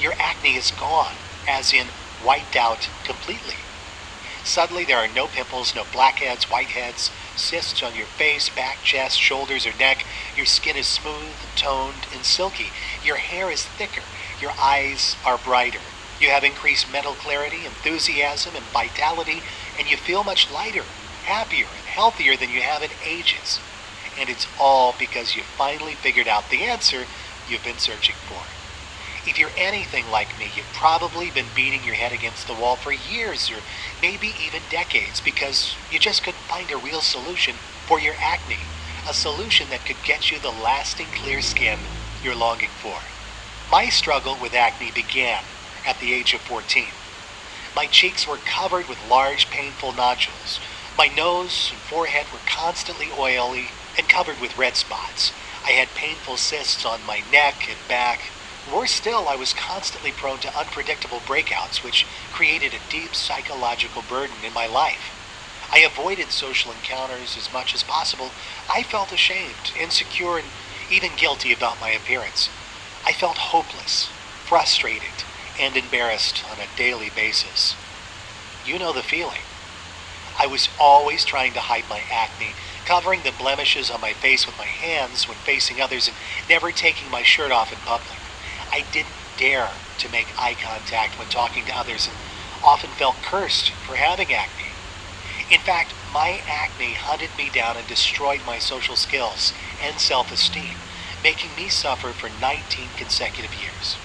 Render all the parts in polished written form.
Your acne is gone, as in wiped out completely. Suddenly there are no pimples, no blackheads, whiteheads, cysts on your face, back, chest, shoulders, or neck. Your skin is smooth, toned, and silky. Your hair is thicker. Your eyes are brighter. You have increased mental clarity, enthusiasm, and vitality, and you feel much lighter, happier, and healthier than you have in ages. And it's all because you finally figured out the answer you've been searching for. If you're anything like me, you've probably been beating your head against the wall for years or maybe even decades because you just couldn't find a real solution for your acne, a solution that could get you the lasting clear skin you're longing for. My struggle with acne began at the age of 14. My cheeks were covered with large, painful nodules. My nose and forehead were constantly oily and covered with red spots. I had painful cysts on my neck and back. Worse still, I was constantly prone to unpredictable breakouts, which created a deep psychological burden in my life. I avoided social encounters as much as possible. I felt ashamed, insecure, and even guilty about my appearance. I felt hopeless, frustrated, and embarrassed on a daily basis. You know the feeling. I was always trying to hide my acne, covering the blemishes on my face with my hands when facing others, and never taking my shirt off in public. I didn't dare to make eye contact when talking to others and often felt cursed for having acne. In fact, my acne hunted me down and destroyed my social skills and self-esteem, making me suffer for 19 consecutive years.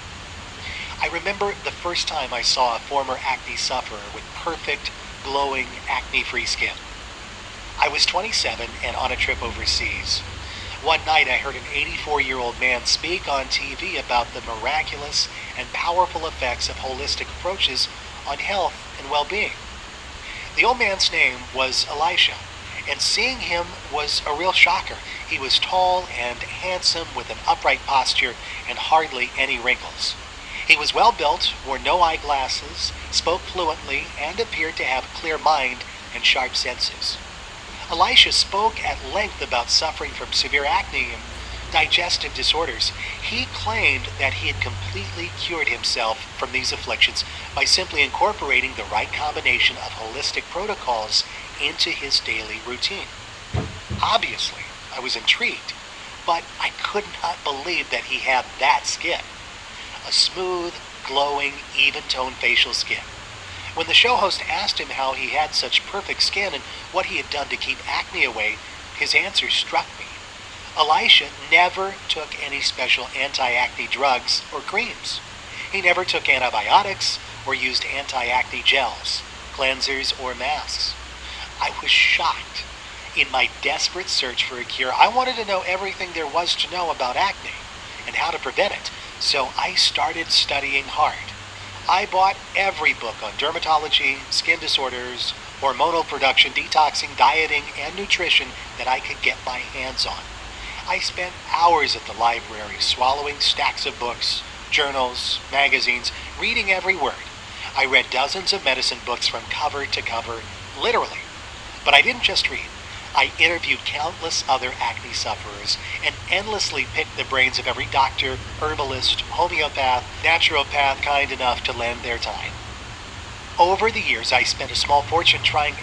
I remember the first time I saw a former acne sufferer with perfect, glowing, acne-free skin. I was 27 and on a trip overseas. One night I heard an 84-year-old man speak on TV about the miraculous and powerful effects of holistic approaches on health and well-being. The old man's name was Elisha, and seeing him was a real shocker. He was tall and handsome with an upright posture and hardly any wrinkles. He was well-built, wore no eyeglasses, spoke fluently, and appeared to have a clear mind and sharp senses. Elisha spoke at length about suffering from severe acne and digestive disorders. He claimed that he had completely cured himself from these afflictions by simply incorporating the right combination of holistic protocols into his daily routine. Obviously, I was intrigued, but I could not believe that he had that skin. A smooth, glowing, even-toned facial skin. When the show host asked him how he had such perfect skin and what he had done to keep acne away, his answer struck me. Elisha never took any special anti-acne drugs or creams. He never took antibiotics or used anti-acne gels, cleansers, or masks. I was shocked. In my desperate search for a cure, I wanted to know everything there was to know about acne and how to prevent it, so I started studying hard. I bought every book on dermatology, skin disorders, hormonal production, detoxing, dieting, and nutrition that I could get my hands on. I spent hours at the library swallowing stacks of books, journals, magazines, reading every word. I read dozens of medicine books from cover to cover, literally. But I didn't just read. I interviewed countless other acne sufferers and endlessly picked the brains of every doctor, herbalist, homeopath, naturopath kind enough to lend their time. Over the years, I spent a small fortune trying